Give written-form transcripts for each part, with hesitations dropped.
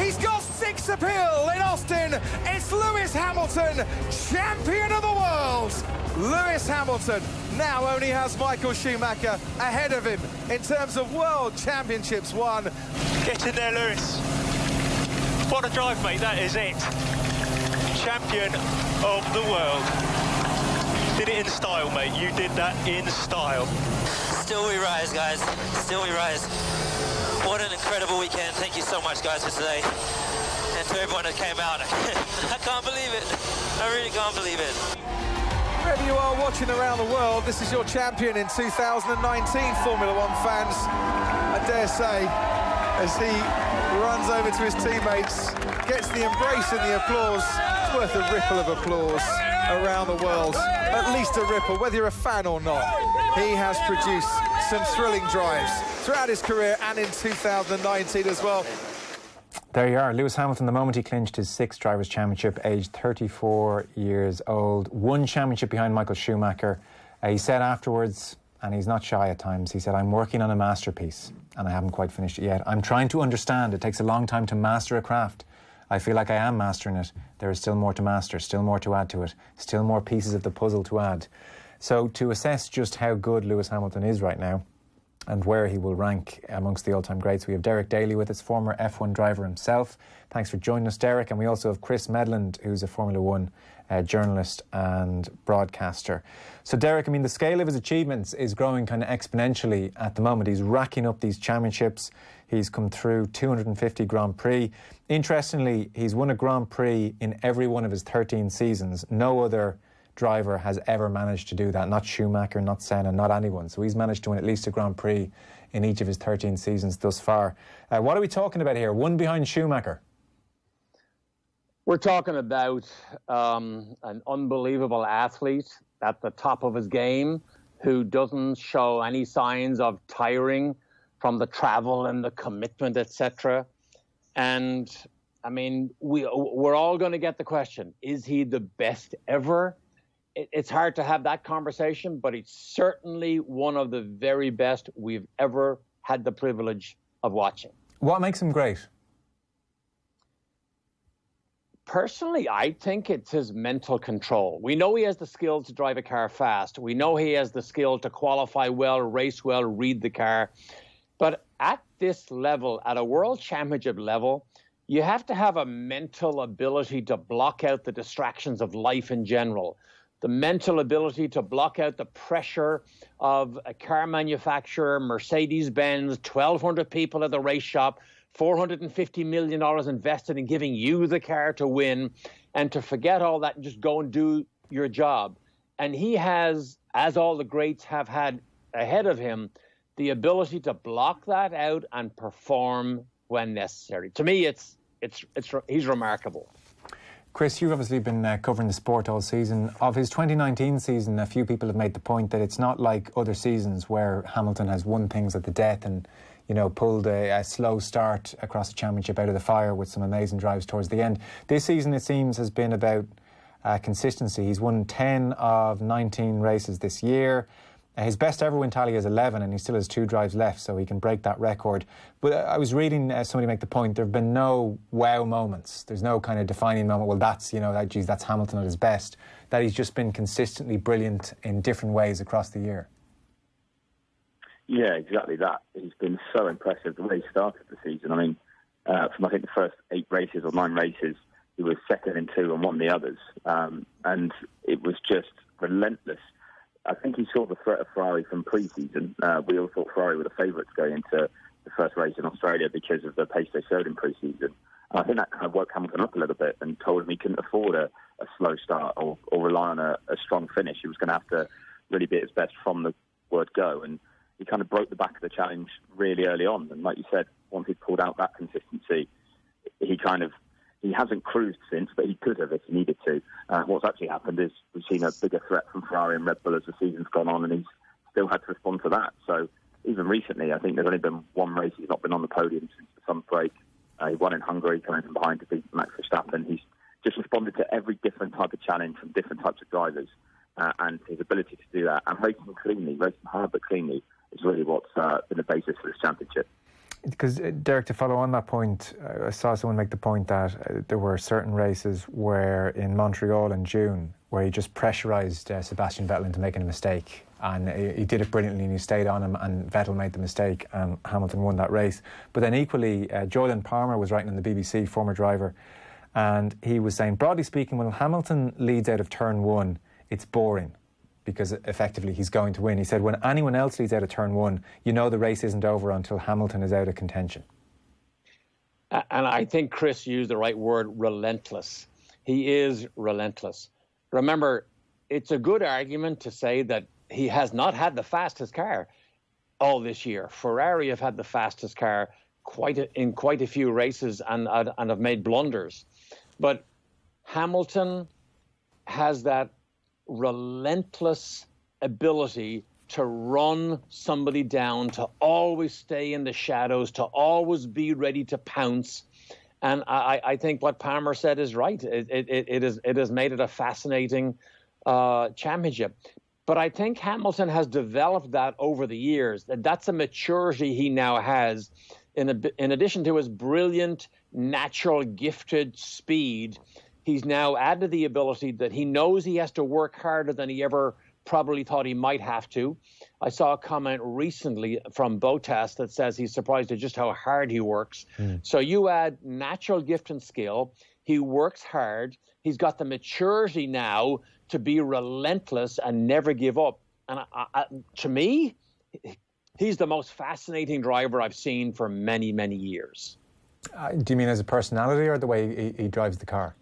He's got 6 appeal in Austin. It's Lewis Hamilton, champion of the world. Lewis Hamilton now only has Michael Schumacher ahead of him in terms of World Championships won. Get in there, Lewis. What a drive, mate, that is it. Champion of the world. Did it in style, mate. You did that in style. Still we rise, guys. Still we rise. What an incredible weekend. Thank you so much, guys, for today. And to everyone that came out. I can't believe it. I really can't believe it. Wherever you are watching around the world, this is your champion in 2019, Formula One fans. I dare say, as he runs over to his teammates, gets the embrace and the applause. It's worth a ripple of applause around the world. At least a ripple, whether you're a fan or not. He has produced some thrilling drives throughout his career and in 2019 as well. There you are, Lewis Hamilton, the moment he clinched his 6th Drivers' Championship, aged 34 years old, 1 championship behind Michael Schumacher. He said afterwards, and he's not shy at times, he said, "I'm working on a masterpiece and I haven't quite finished it yet. I'm trying to understand. It takes a long time to master a craft. I feel like I am mastering it. There is still more to master, still more to add to it, still more pieces of the puzzle to add." So to assess just how good Lewis Hamilton is right now and where he will rank amongst the all-time greats, we have Derek Daly with us, former F1 driver himself. Thanks for joining us, Derek. And we also have Chris Medland, who's a Formula One journalist and broadcaster. So Derek, I mean, the scale of his achievements is growing kind of exponentially at the moment. He's racking up these championships. He's come through 250 Grand Prix. Interestingly, he's won a Grand Prix in every one of his 13 seasons. No other driver has ever managed to do that. Not Schumacher, not Senna, not anyone. So he's managed to win at least a Grand Prix in each of his 13 seasons thus far. What are we talking about here? 1 behind Schumacher. We're talking about an unbelievable athlete at the top of his game who doesn't show any signs of tiring from the travel and the commitment, etc. And I mean, we're all going to get the question, is he the best ever? It's hard to have that conversation, but he's certainly one of the very best we've ever had the privilege of watching. What makes him great? Personally, I think it's his mental control. We know he has the skill to drive a car fast. We know he has the skill to qualify well, race well, read the car. But at this level, at a world championship level, you have to have a mental ability to block out the distractions of life in general. The mental ability to block out the pressure of a car manufacturer, Mercedes-Benz, 1,200 people at the race shop, $450 million invested in giving you the car to win, and to forget all that and just go and do your job. And he has, as all the greats have had ahead of him, the ability to block that out and perform when necessary. To me, he's remarkable. Chris, you've obviously been covering the sport all season. Of his 2019 season, a few people have made the point that it's not like other seasons where Hamilton has won things at the death and, you know, pulled a slow start across the championship out of the fire with some amazing drives towards the end. This season, it seems, has been about consistency. He's won 10 of 19 races this year. His best ever win tally is 11, and he still has 2 drives left, so he can break that record. But I was reading somebody make the point, there have been no wow moments. There's no kind of defining moment, well, that's Hamilton at his best. That he's just been consistently brilliant in different ways across the year. Yeah, exactly that. He's been so impressive the way he started the season. I mean, from I think the first 8 races or 9 races, he was second in 2 and won the others. And it was just relentless. I think he saw the threat of Ferrari from pre-season. We all thought Ferrari were the favourites going into the first race in Australia because of the pace they showed in pre-season. And I think that kind of woke Hamilton up a little bit and told him he couldn't afford a slow start or rely on a strong finish. He was going to have to really be at his best from the word go. And he kind of broke the back of the challenge really early on. And like you said, once he pulled out that consistency, he hasn't cruised since, but he could have if he needed to. What's actually happened is we've seen a bigger threat from Ferrari and Red Bull as the season's gone on, and he's still had to respond to that. So even recently, I think there's only been 1 race he's not been on the podium since the summer break. He won in Hungary, coming from behind to beat Max Verstappen. He's just responded to every different type of challenge from different types of drivers, and his ability to do that and racing hard but cleanly, is really what's been the basis for this championship. Because, Derek, to follow on that point, I saw someone make the point that there were certain races where in Montreal in June where he just pressurised Sebastian Vettel into making a mistake, and he did it brilliantly and he stayed on him, and Vettel made the mistake and Hamilton won that race. But then equally, Joyland Palmer was writing on the BBC, former driver, and he was saying, broadly speaking, when Hamilton leads out of turn one, it's boring, because effectively he's going to win. He said when anyone else leads out of turn one, you know the race isn't over until Hamilton is out of contention. And I think Chris used the right word, relentless. He is relentless. Remember, it's a good argument to say that he has not had the fastest car all this year. Ferrari have had the fastest car in quite a few races and have made blunders. But Hamilton has that relentless ability to run somebody down, to always stay in the shadows, to always be ready to pounce. And I think what Palmer said is right. It has made it a fascinating championship. But I think Hamilton has developed that over the years. That's a maturity he now has. In addition to his brilliant, natural, gifted speed, he's now added the ability that he knows he has to work harder than he ever probably thought he might have to. I saw a comment recently from Bottas that says he's surprised at just how hard he works. So you add natural gift and skill. He works hard. He's got the maturity now to be relentless and never give up. And to me, he's the most fascinating driver I've seen for many, many years. Do you mean as a personality or the way he drives the car?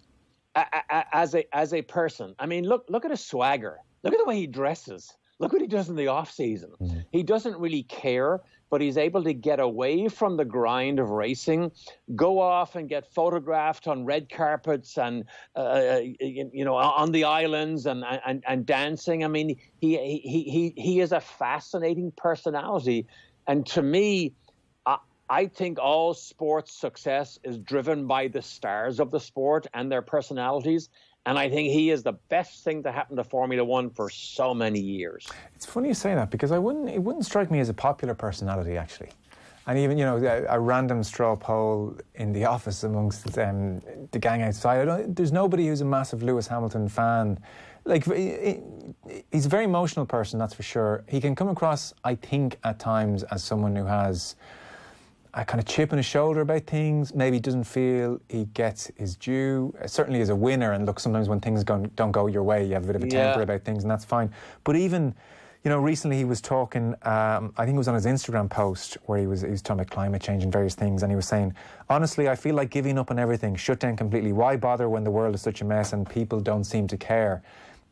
As a person. I mean, look at his swagger. Look at the way he dresses. Look what he does in the off season. He doesn't really care, but he's able to get away from the grind of racing, go off and get photographed on red carpets and on the islands and dancing. I mean, he is a fascinating personality, and to me, I think all sports success is driven by the stars of the sport and their personalities. And I think he is the best thing to happen to Formula One for so many years. It's funny you say that, because it wouldn't strike me as a popular personality, actually. And even, a random straw poll in the office amongst the gang outside, there's nobody who's a massive Lewis Hamilton fan. Like, he's a very emotional person, that's for sure. He can come across, I think, at times as someone who has a kind of chip on his shoulder about things, maybe doesn't feel he gets his due, certainly as a winner. And look, sometimes when things don't go your way, you have a bit of a temper about things, and that's fine. But even, recently he was talking, I think it was on his Instagram post, where he was talking about climate change and various things, and he was saying, honestly, I feel like giving up on everything, shut down completely. Why bother when the world is such a mess and people don't seem to care?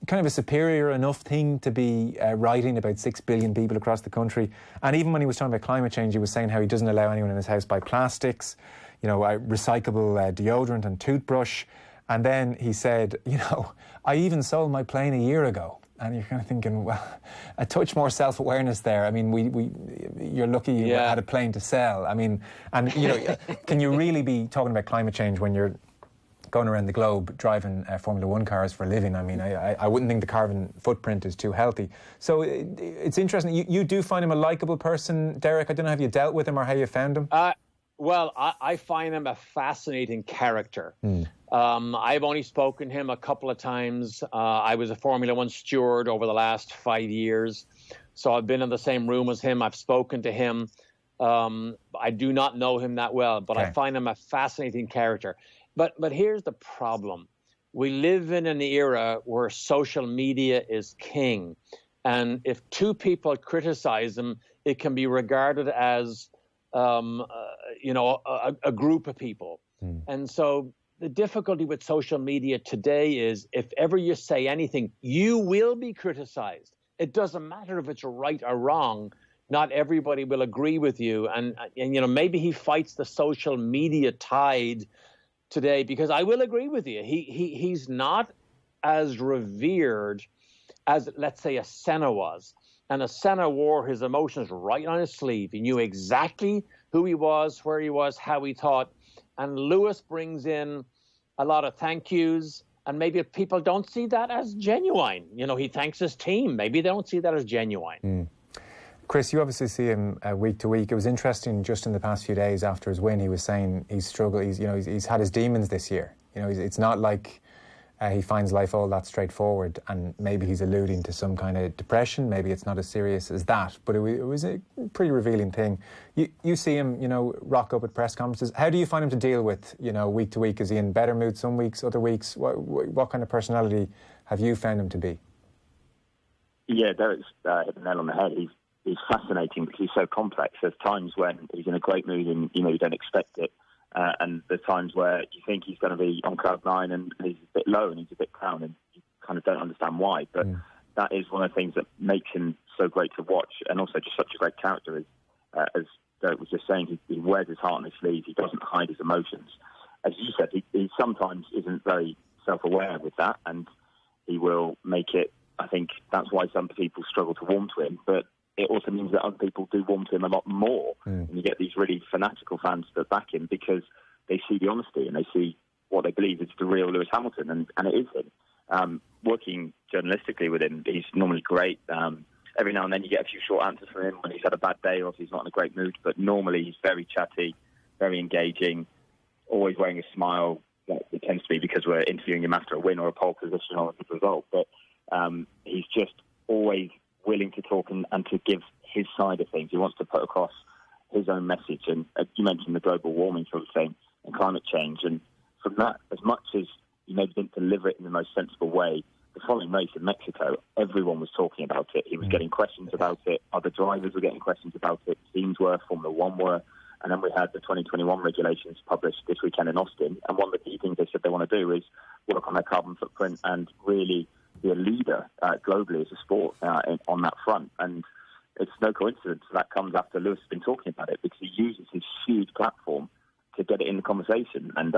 Kind of a superior enough thing to be writing about 6 billion people across the country. And even when he was talking about climate change, he was saying how he doesn't allow anyone in his house buy plastics, recyclable deodorant and toothbrush. And then he said, I even sold my plane a year ago. And you're kind of thinking, well, a touch more self-awareness there. I mean, you're lucky you had a plane to sell. I mean, and, can you really be talking about climate change when you're going around the globe driving Formula One cars for a living? I mean, I wouldn't think the carbon footprint is too healthy. So it's interesting. You do find him a likeable person, Derek? I don't know, have you dealt with him or how you found him? Well, I find him a fascinating character. I've only spoken to him a couple of times. I was a Formula One steward over the last 5 years. So I've been in the same room as him. I've spoken to him. I do not know him that well, but I find him a fascinating character. But here's the problem. We live in an era where social media is king. And if two people criticize him, it can be regarded as, a group of people. And so the difficulty with social media today is if ever you say anything, you will be criticized. It doesn't matter if it's right or wrong. Not everybody will agree with you. And maybe he fights the social media tide today, because I will agree with you. He's not as revered as, let's say, a Senna was. And a Senna wore his emotions right on his sleeve. He knew exactly who he was, where he was, how he thought. And Lewis brings in a lot of thank yous, and maybe people don't see that as genuine. He thanks his team. Maybe they don't see that as genuine. Chris, you obviously see him week to week. It was interesting just in the past few days after his win, he was saying he's struggled. He's had his demons this year. It's not like he finds life all that straightforward, and maybe he's alluding to some kind of depression. Maybe it's not as serious as that, but it was a pretty revealing thing. You see him, rock up at press conferences. How do you find him to deal with, week to week? Is he in better mood some weeks, other weeks? What kind of personality have you found him to be? Yeah, Derek's hit the nail on the head. He's fascinating because he's so complex. There's times when he's in a great mood and you don't expect it, and there's times where you think he's going to be on cloud nine and he's a bit low and he's a bit down, and you kind of don't understand why. But that is one of the things that makes him so great to watch, and also just such a great character. As Derek was just saying, he wears his heart on his sleeve. He doesn't hide his emotions. As you said, he sometimes isn't very self-aware with that, and he will make it. I think that's why some people struggle to warm to him, but it also means that other people do warm to him a lot more. And you get these really fanatical fans that back him because they see the honesty and they see what they believe is the real Lewis Hamilton, and it is him. Working journalistically with him, he's normally great. Every now and then you get a few short answers from him when he's had a bad day or if he's not in a great mood, but normally he's very chatty, very engaging, always wearing a smile. It tends to be because we're interviewing him after a win or a pole position or a good result, but he's just always willing to talk and to give his side of things. He wants to put across his own message. And you mentioned the global warming sort of thing and climate change. And from that, as much as he maybe didn't deliver it in the most sensible way, the following race in Mexico, everyone was talking about it. He was getting questions about it. Other drivers were getting questions about it. Teams were, Formula One were. And then we had the 2021 regulations published this weekend in Austin. And one of the key things they said they want to do is work on their carbon footprint and really be a leader globally as a sport on that front. And it's no coincidence that comes after Lewis has been talking about it, because he uses his huge platform to get it in the conversation. And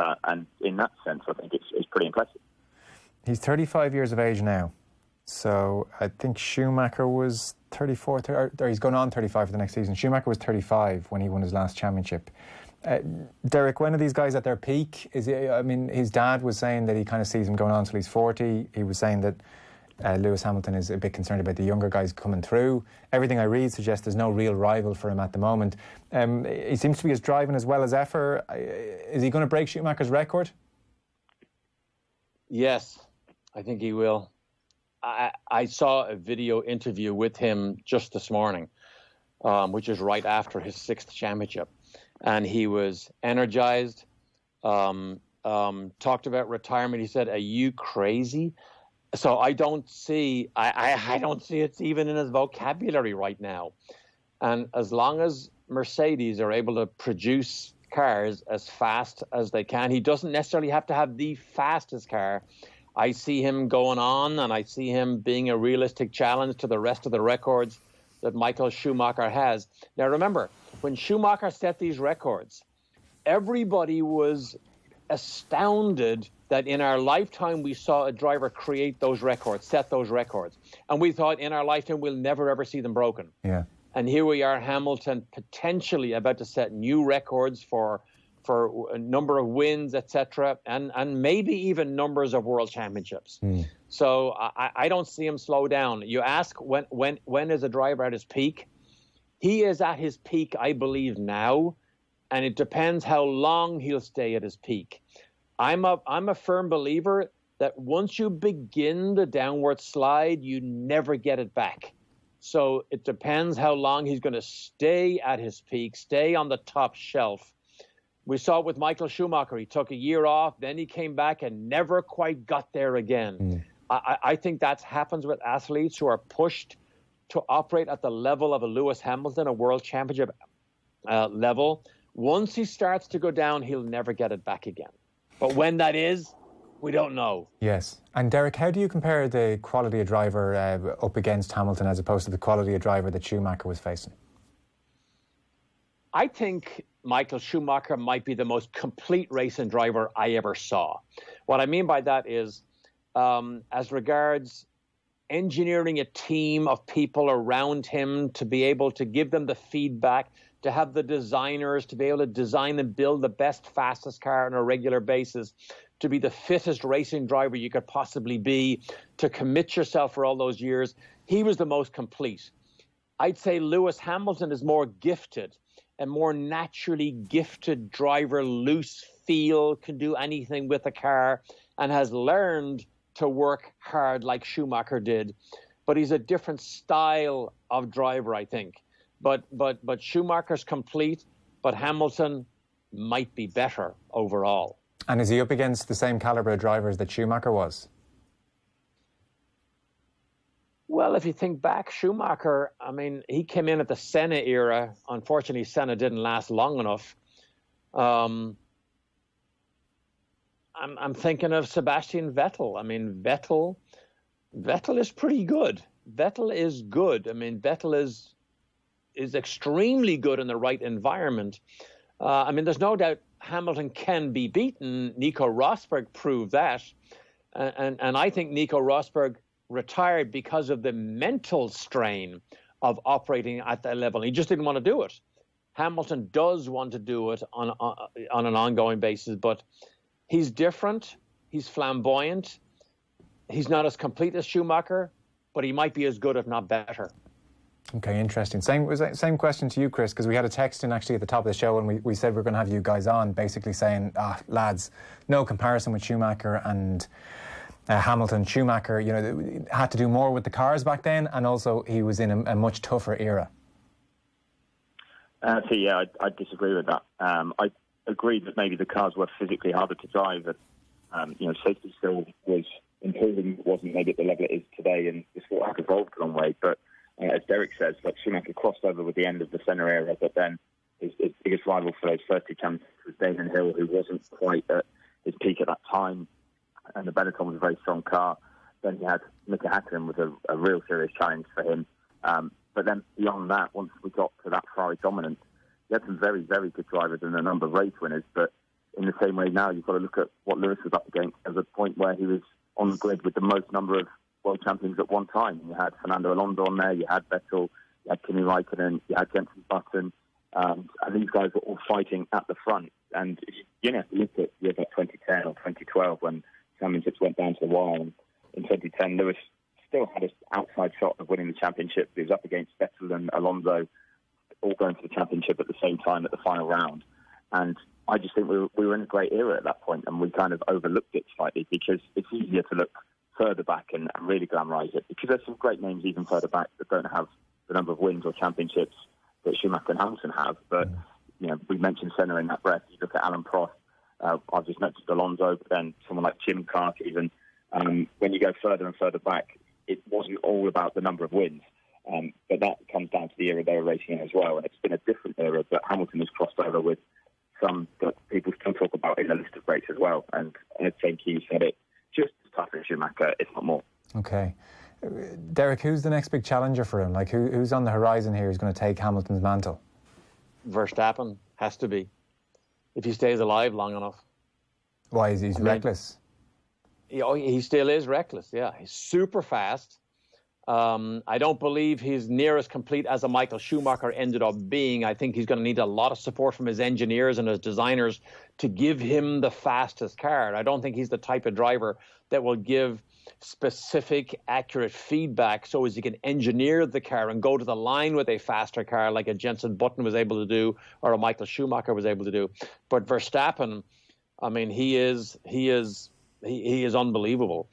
in that sense, I think it's pretty impressive. He's 35 years of age now. So I think Schumacher was 34, or he's going on 35 for the next season. Schumacher was 35 when he won his last championship. Derek, when are these guys at their peak? His dad was saying that he kind of sees him going on until he's 40. He was saying that Lewis Hamilton is a bit concerned about the younger guys coming through. Everything I read suggests there's no real rival for him at the moment. He seems to be as driving as well as ever. Is he going to break Schumacher's record? Yes, I think he will. I saw a video interview with him just this morning, which is right after his 6th championship. And he was energized, talked about retirement. He said, "Are you crazy?" So I don't see it's even in his vocabulary right now. And as long as Mercedes are able to produce cars as fast as they can, he doesn't necessarily have to have the fastest car. I see him going on, and I see him being a realistic challenge to the rest of the records that Michael Schumacher has. Now, remember, when Schumacher set these records, everybody was astounded that in our lifetime we saw a driver create those records, set those records. And we thought in our lifetime we'll never, ever see them broken. Yeah. And here we are, Hamilton potentially about to set new records for a number of wins, etc., and maybe even numbers of world championships. So I don't see him slow down. You ask when is a driver at his peak? He is at his peak, I believe, now, and it depends how long he'll stay at his peak. I'm a firm believer that once you begin the downward slide, you never get it back. So it depends how long he's going to stay at his peak, stay on the top shelf. We saw it with Michael Schumacher. He took a year off, then he came back and never quite got there again. I think that happens with athletes who are pushed to operate at the level of a Lewis Hamilton, a world championship level. Once he starts to go down, he'll never get it back again. But when that is, we don't know. Yes. And Derek, how do you compare the quality of driver up against Hamilton as opposed to the quality of driver that Schumacher was facing? I think Michael Schumacher might be the most complete racing driver I ever saw. What I mean by that is, as regards engineering a team of people around him to be able to give them the feedback, to have the designers to be able to design and build the best, fastest car on a regular basis, to be the fittest racing driver you could possibly be, to commit yourself for all those years. He was the most complete. I'd say Lewis Hamilton is more gifted, a more naturally gifted driver, loose feel, can do anything with a car, and has learned to work hard like Schumacher did. But he's a different style of driver, I think. But Schumacher's complete, but Hamilton might be better overall. And is he up against the same calibre of drivers that Schumacher was? Well, if you think back, Schumacher, I mean, he came in at the Senna era. Unfortunately, Senna didn't last long enough. I'm thinking of Sebastian Vettel. I mean, Vettel is pretty good. Vettel is good. I mean, Vettel is extremely good in the right environment. I mean, there's no doubt Hamilton can be beaten. Nico Rosberg proved that. And I think Nico Rosberg retired because of the mental strain of operating at that level. He just didn't want to do it. Hamilton does want to do it on an ongoing basis, but he's different. He's flamboyant. He's not as complete as Schumacher, but he might be as good, if not better. Okay, interesting. Same question to you, Chris, because we had a text in actually at the top of the show and we said we're going to have you guys on, basically saying, lads, no comparison with Schumacher and Hamilton. Schumacher, you know, had to do more with the cars back then, and also he was in a much tougher era. I disagree with that. I agree that maybe the cars were physically harder to drive. And, safety still was improving. It wasn't maybe at the level it is today, and the sport has evolved a long way. But as Derek says, like Schumacher crossed over with the end of the Senna era, but then his biggest rival for those first two champions was Damon Hill, who wasn't quite at his peak at that time. And the Benetton was a very strong car. Then he had Mika Häkkinen with a real serious challenge for him. But then beyond that, once we got to that Ferrari dominance, he had some very, very good drivers and a number of race winners. But in the same way now, you've got to look at what Lewis was up against as a point where he was on the grid with the most number of world champions at one time. You had Fernando Alonso on there, you had Vettel, you had Kimi Raikkonen, you had Jenson Button, and these guys were all fighting at the front. And you look at years like 2010 or 2012 when championships went down to the wire. And in 2010, Lewis still had an outside shot of winning the championship. He was up against Vettel and Alonso, all going for the championship at the same time at the final round. And I just think we were in a great era at that point, and we kind of overlooked it slightly because it's easier to look further back and really glamorise it, because there's some great names even further back that don't have the number of wins or championships that Schumacher and Hamilton have. But, we mentioned Senna in that breath. You look at Alan Prost, I've just mentioned Alonso, but then someone like Jim Clark even. When you go further and further back, it wasn't all about the number of wins. But that comes down to the era they were racing in as well. And it's been a different era, but Hamilton has crossed over with some that people still talk about in the list of greats as well. And I think he said it just as tough as Schumacher, if not more. Okay. Derek, who's the next big challenger for him? Like, who's on the horizon here who's going to take Hamilton's mantle? Verstappen has to be, if he stays alive long enough. Why is he reckless? He still is reckless, yeah. He's super fast. I don't believe he's near as complete as a Michael Schumacher ended up being. I think he's going to need a lot of support from his engineers and his designers to give him the fastest car. I don't think he's the type of driver that will give specific, accurate feedback so as he can engineer the car and go to the line with a faster car like a Jenson Button was able to do or a Michael Schumacher was able to do. But Verstappen, I mean, he is unbelievable.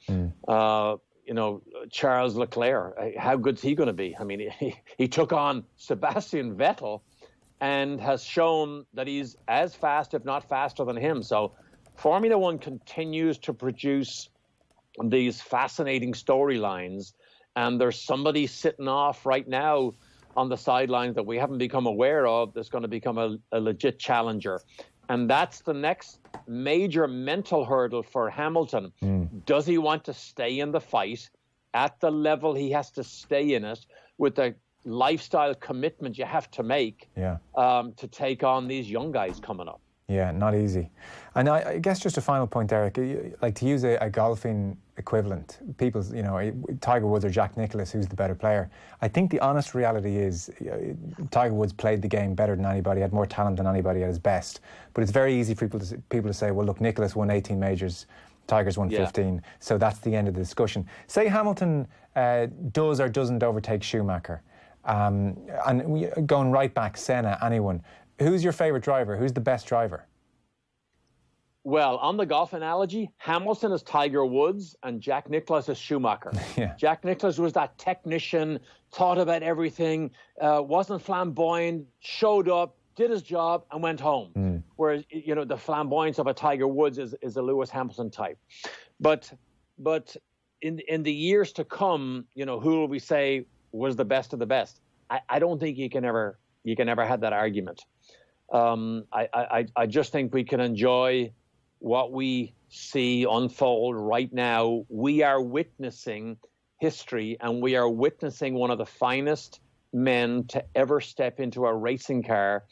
Charles Leclerc, how good's he going to be? I mean, he took on Sebastian Vettel and has shown that he's as fast, if not faster than him. So Formula One continues to produce these fascinating storylines, and there's somebody sitting off right now on the sidelines that we haven't become aware of that's going to become a legit challenger. And that's the next major mental hurdle for Hamilton. Does he want to stay in the fight at the level he has to stay in it with the lifestyle commitment you have to make to take on these young guys coming up? Yeah, not easy. And I guess just a final point, Derek, like to use a golfing equivalent, people's, Tiger Woods or Jack Nicklaus, who's the better player? I think the honest reality is Tiger Woods played the game better than anybody, had more talent than anybody at his best. But it's very easy for people to say, well, look, Nicklaus won 18 majors, Tiger's won 15, so that's the end of the discussion. Say Hamilton does or doesn't overtake Schumacher. And going right back, Senna, anyone. Who's your favourite driver? Who's the best driver? Well, on the golf analogy, Hamilton is Tiger Woods and Jack Nicklaus is Schumacher. Yeah. Jack Nicklaus was that technician, thought about everything, wasn't flamboyant, showed up, did his job and went home. Whereas, you know, the flamboyance of a Tiger Woods is a Lewis Hamilton type. But in the years to come, you know, who will we say was the best of the best? I don't think you can ever have that argument. I just think we can enjoy what we see unfold right now. We are witnessing history, and we are witnessing one of the finest men to ever step into a racing car,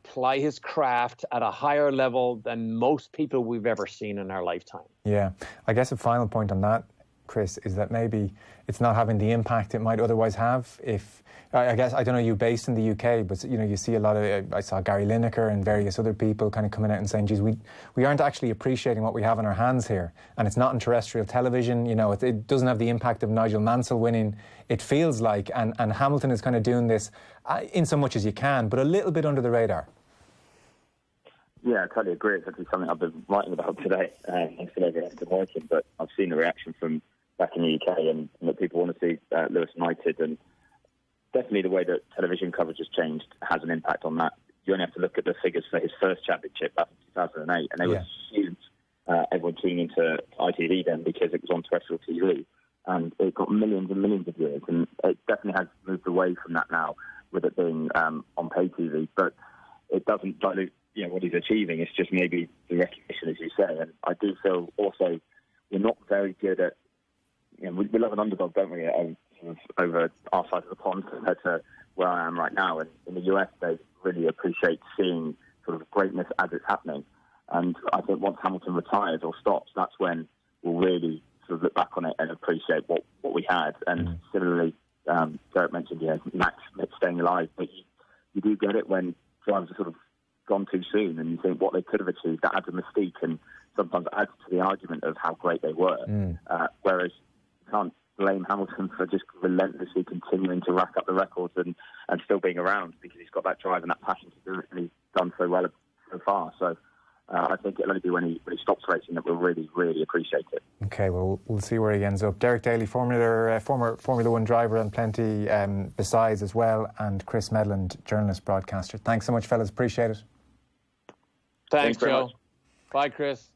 ply his craft at a higher level than most people we've ever seen in our lifetime. Yeah. I guess a final point on that, Chris, is that maybe it's not having the impact it might otherwise have if... I guess, I don't know, you based in the UK, but, you know, you see a lot of... I saw Gary Lineker and various other people kind of coming out and saying, geez, we aren't actually appreciating what we have in our hands here. And it's not on terrestrial television, you know, it doesn't have the impact of Nigel Mansell winning, it feels like. And Hamilton is kind of doing this in so much as you can, but a little bit under the radar. Yeah, I totally agree. It's actually something I've been writing about today. I'm still over been working, but I've seen the reaction from back in the UK and that people want to see Lewis knighted, and definitely the way that television coverage has changed has an impact on that. You only have to look at the figures for his first championship back in 2008, and they were huge. Everyone tuned into ITV then because it was on terrestrial TV, and it got millions and millions of viewers, and it definitely has moved away from that now with it being on pay TV, but it doesn't dilute, you know, what he's achieving. It's just maybe the recognition, as you say, and I do feel also we're not very good at, you know, we love an underdog, don't we, over our side of the pond compared to where I am right now. And in the US, they really appreciate seeing sort of greatness as it's happening. And I think once Hamilton retires or stops, that's when we'll really sort of look back on it and appreciate what we had. And similarly, Derek mentioned, Max staying alive, but you do get it when drivers are sort of gone too soon and you think what they could have achieved. That adds a mystique and sometimes adds to the argument of how great they were. Whereas you can't blame Hamilton for just relentlessly continuing to rack up the records and still being around, because he's got that drive and that passion to do it, and he's done so well so far. So I think it'll only be when he stops racing that we'll really, really appreciate it. Okay, well, we'll see where he ends up. Derek Daly, former Formula One driver and plenty besides as well, and Chris Medland, journalist, broadcaster. Thanks so much, fellas. Appreciate it. Thanks Joe. Bye, Chris.